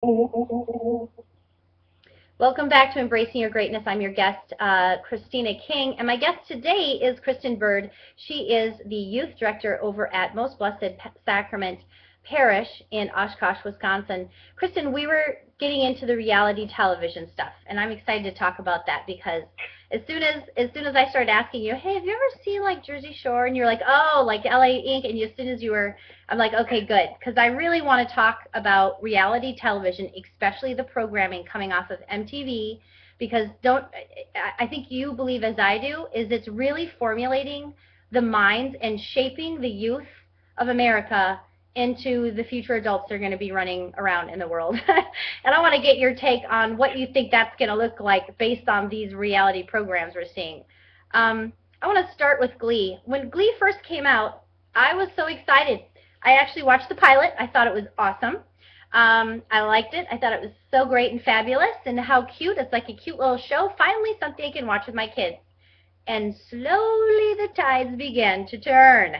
Welcome back to Embracing Your Greatness. I'm your guest, Christina King, and my guest today is Kristen Bird. She is the youth director over at Most Blessed Sacrament Parish in Oshkosh, Wisconsin. Kristen, we were getting into the reality television stuff, and I'm excited to talk about that because as soon as I started asking you, hey, have you ever seen like Jersey Shore? And you're like, oh, like LA Inc. And as soon as you were, I'm like, okay, good, because I really want to talk about reality television, especially the programming coming off of MTV, because don't I think you believe as I do is it's really formulating the minds and shaping the youth of America into the future adults they're going to be running around in the world. And I want to get your take on what you think that's going to look like based on these reality programs we're seeing. I want to start with Glee. When Glee first came out, I was so excited. I actually watched the pilot. I thought it was awesome. I liked it. I thought it was so great and fabulous, and how cute. It's like a cute little show. Finally, something I can watch with my kids. And slowly the tides began to turn.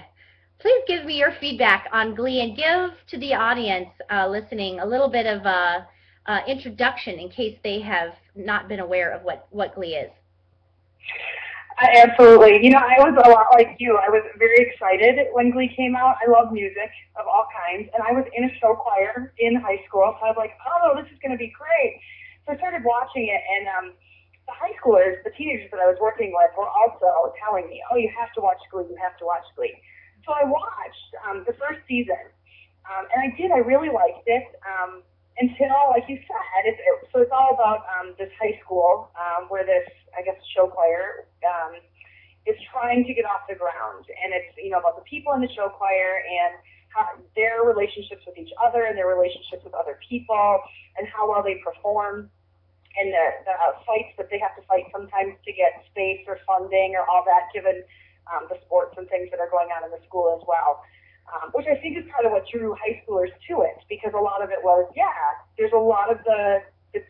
Please give me your feedback on Glee and give to the audience listening a little bit of a introduction in case they have not been aware of what Glee is. Absolutely. I was a lot like you. I was very excited when Glee came out. I love music of all kinds, and I was in a show choir in high school. So I was like, oh, this is going to be great. So I started watching it, and the high schoolers, the teenagers that I was working with, were also telling me, oh, you have to watch Glee. You have to watch Glee. So I watched the first season, and I did. I really liked it. Until, like you said, so it's all about this high school where this, I guess, show choir is trying to get off the ground, and it's about the people in the show choir and how, their relationships with each other and their relationships with other people and how well they perform and the fights that they have to fight sometimes to get space or funding or all that, given the sports and things that are going on in the school as well. Which I think is kind of what drew high schoolers to it, because a lot of it was, yeah, there's a lot of the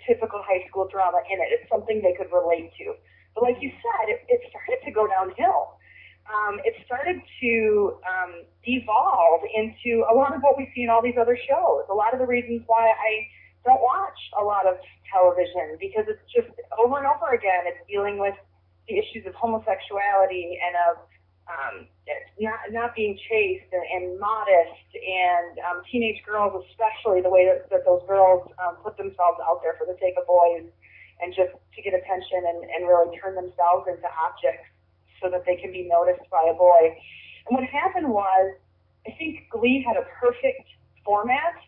typical high school drama in it. It's something they could relate to. But like you said, it started to go downhill. It started to devolve into a lot of what we see in all these other shows. A lot of the reasons why I don't watch a lot of television, because it's just over and over again, it's dealing with the issues of homosexuality and of not being chaste and modest, and teenage girls, especially the way that those girls put themselves out there for the sake of boys and just to get attention and really turn themselves into objects so that they can be noticed by a boy. And what happened was, I think Glee had a perfect format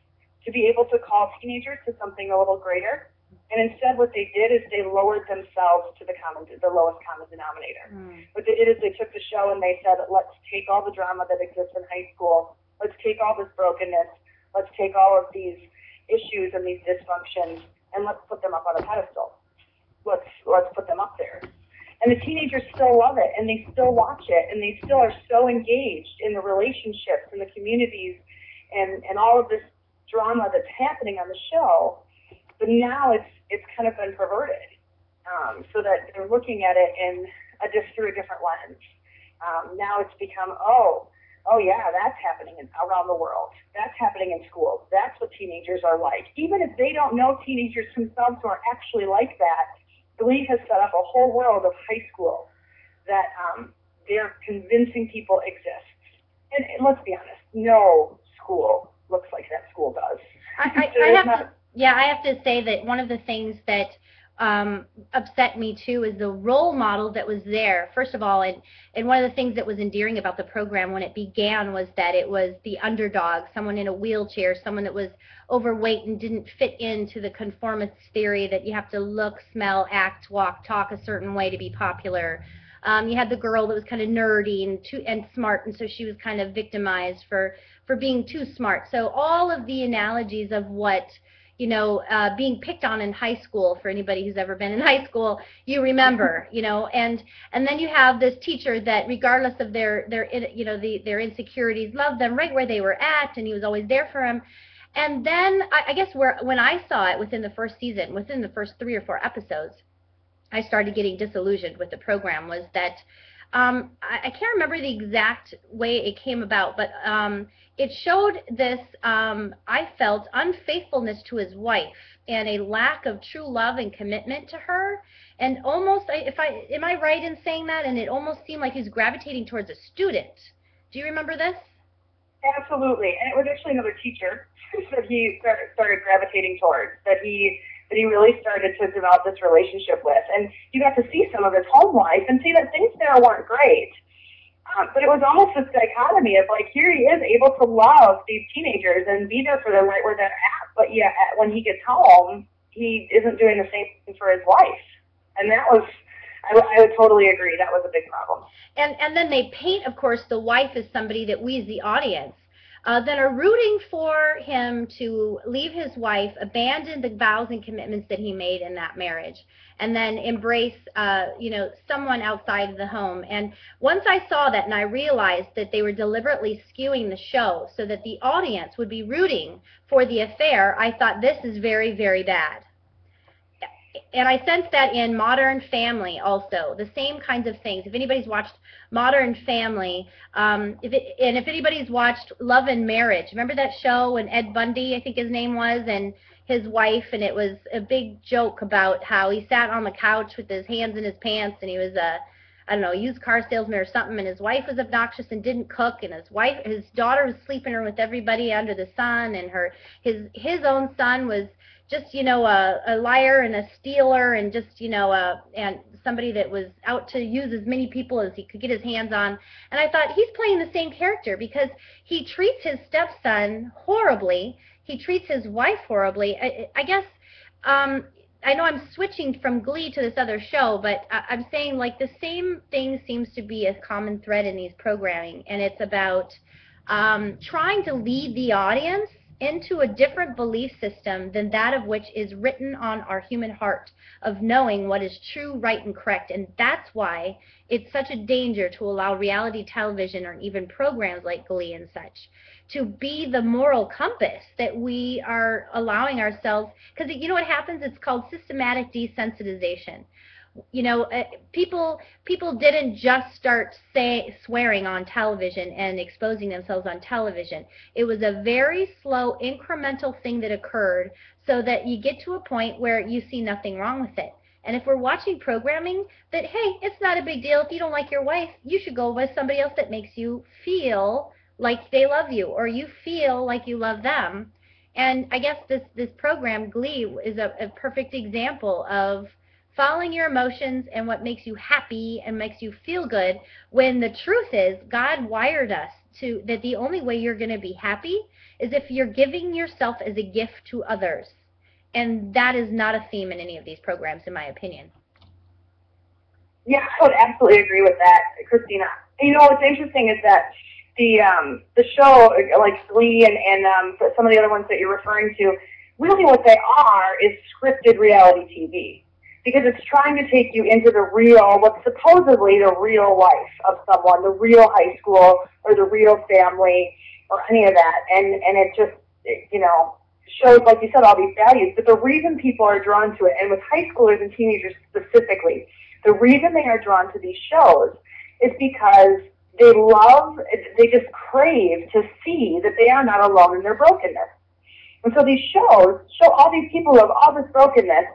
to be able to call teenagers to something a little greater. And instead, what they did is they lowered themselves to the lowest common denominator. What they did is they took the show and they said, let's take all the drama that exists in high school, let's take all this brokenness, let's take all of these issues and these dysfunctions, and let's put them up on a pedestal. Let's put them up there. And the teenagers still love it, and they still watch it, and they still are so engaged in the relationships and the communities and all of this drama that's happening on the show. But now it's kind of been perverted, so that they're looking at it just through a different lens. Now it's become, oh yeah, that's happening around the world. That's happening in schools. That's what teenagers are like. Even if they don't know teenagers themselves who are actually like that, Glee has set up a whole world of high school that they're convincing people exists. And let's be honest, no school looks like that school does. I have to, yeah, I have to say that one of the things that upset me too is the role model that was there. First of all, and one of the things that was endearing about the program when it began was that it was the underdog, someone in a wheelchair, someone that was overweight and didn't fit into the conformist theory that you have to look, smell, act, walk, talk a certain way to be popular. You had the girl that was kind of nerdy and smart, and so she was kind of victimized for being too smart. So all of the analogies of what being picked on in high school, for anybody who's ever been in high school, you remember, and then you have this teacher that, regardless of their insecurities, loved them right where they were at, and he was always there for them. And then I guess when I saw it within the first season, within the first 3 or 4 episodes, I started getting disillusioned with the program. Was that I can't remember the exact way it came about, but it showed this, I felt, unfaithfulness to his wife and a lack of true love and commitment to her. And almost, am I right in saying that? And it almost seemed like he's gravitating towards a student. Do you remember this? Absolutely, and it was actually another teacher that he started gravitating towards, that he really started to develop this relationship with, and you got to see some of his home life and see that things there weren't great. But it was almost this dichotomy of like, here he is able to love these teenagers and be there for them right where they're at, but yet when he gets home, he isn't doing the same thing for his wife, and that was. I would totally agree. That was a big problem. And then they paint, of course, the wife as somebody that we as the audience then are rooting for him to leave his wife, abandon the vows and commitments that he made in that marriage, and then embrace, someone outside of the home. And once I saw that and I realized that they were deliberately skewing the show so that the audience would be rooting for the affair, I thought this is very, very bad. And I sense that in Modern Family also, the same kinds of things. If anybody's watched Modern Family, if anybody's watched Love and Marriage, remember that show when Ed Bundy, I think his name was, and his wife, and it was a big joke about how he sat on the couch with his hands in his pants, and he was I don't know, used car salesman or something, and his wife was obnoxious and didn't cook, and his daughter was sleeping with everybody under the sun, and his own son was just, a liar and a stealer and just, and somebody that was out to use as many people as he could get his hands on. And I thought, he's playing the same character because he treats his stepson horribly. He treats his wife horribly. I guess, I know I'm switching from Glee to this other show, but I'm saying like the same thing seems to be a common thread in these programming, and it's about trying to lead the audience into a different belief system than that of which is written on our human heart, of knowing what is true, right, and correct. And that's why it's such a danger to allow reality television or even programs like Glee and such to be the moral compass that we are allowing ourselves, because you know what happens? It's called systematic desensitization. People didn't just start swearing on television and exposing themselves on television. It was a very slow, incremental thing that occurred so that you get to a point where you see nothing wrong with it. And if we're watching programming that, hey, it's not a big deal if you don't like your wife, you should go with somebody else that makes you feel like they love you or you feel like you love them. And I guess this program, Glee, is a perfect example of following your emotions and what makes you happy and makes you feel good, when the truth is God wired us to that the only way you're going to be happy is if you're giving yourself as a gift to others. And that is not a theme in any of these programs, in my opinion. Yeah, I would absolutely agree with that, Christina. What's interesting is that the show, like Glee and some of the other ones that you're referring to, really what they are is scripted reality TV. Because it's trying to take you into the real, what's supposedly the real life of someone, the real high school or the real family or any of that. And it just, shows, like you said, all these values. But the reason people are drawn to it, and with high schoolers and teenagers specifically, the reason they are drawn to these shows is because they just crave to see that they are not alone in their brokenness. And so these shows show all these people who have all this brokenness.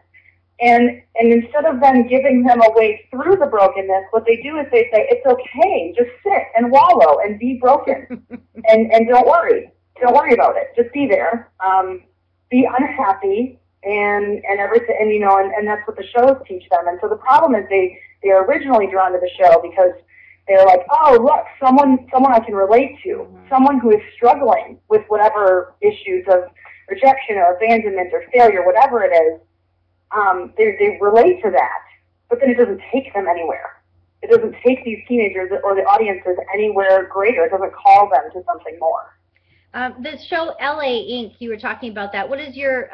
And instead of then giving them a way through the brokenness, what they do is they say, it's okay, just sit and wallow and be broken. and don't worry about it. Just be there. Be unhappy and everything, and that's what the shows teach them. And so the problem is they are originally drawn to the show because they're like, oh, look, someone I can relate to, someone who is struggling with whatever issues of rejection or abandonment or failure, whatever it is. They relate to that, but then it doesn't take them anywhere. It doesn't take these teenagers or the audiences anywhere greater. It doesn't call them to something more. The show LA Inc., you were talking about that. What is your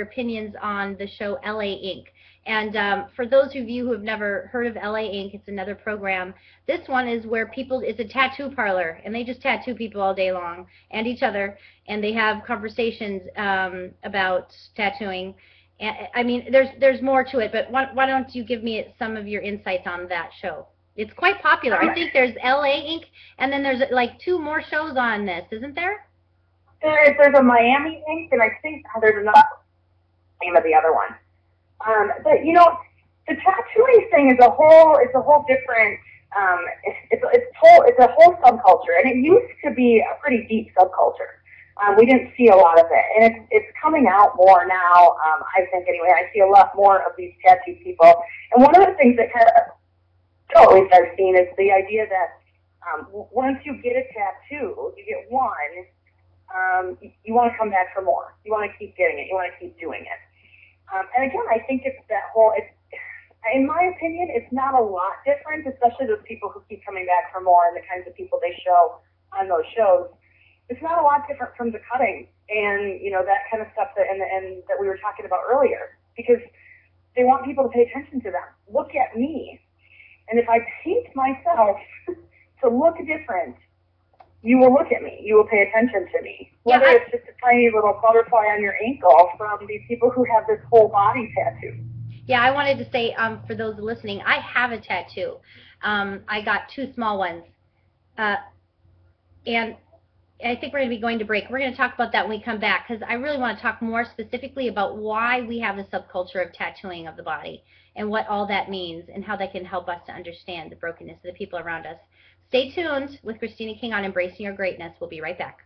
opinions on the show LA Inc.? And for those of you who have never heard of LA Inc., it's another program. This one is where it's a tattoo parlor, and they just tattoo people all day long and each other, and they have conversations about tattooing. I mean, there's more to it, but why don't you give me some of your insights on that show? It's quite popular. Um, I think there's LA Ink, and then there's like 2 more shows on this, isn't there? there's a Miami Ink, and I think there's another name of the other one. But the tattooing thing is a whole different. It's a whole subculture, and it used to be a pretty deep subculture. We didn't see a lot of it, and it's coming out more now. I think anyway. I see a lot more of these tattoo people, and one of the things that kind of at least I've seen is the idea that once you get a tattoo, you get one, you want to come back for more. You want to keep getting it. You want to keep doing it. And again, I think it's that whole. In my opinion, it's not a lot different, especially those people who keep coming back for more and the kinds of people they show on those shows. It's not a lot different from the cutting and that kind of stuff and that we were talking about earlier, because they want people to pay attention to them. Look at me, and if I paint myself to look different, you will look at me. You will pay attention to me. Whether it's just a tiny little butterfly on your ankle from these people who have this whole body tattoo. Yeah, I wanted to say, for those listening, I have a tattoo. I got 2 small ones. And I think we're going to be going to break. We're going to talk about that when we come back, because I really want to talk more specifically about why we have the subculture of tattooing of the body and what all that means and how that can help us to understand the brokenness of the people around us. Stay tuned with Christina King on Embracing Your Greatness. We'll be right back.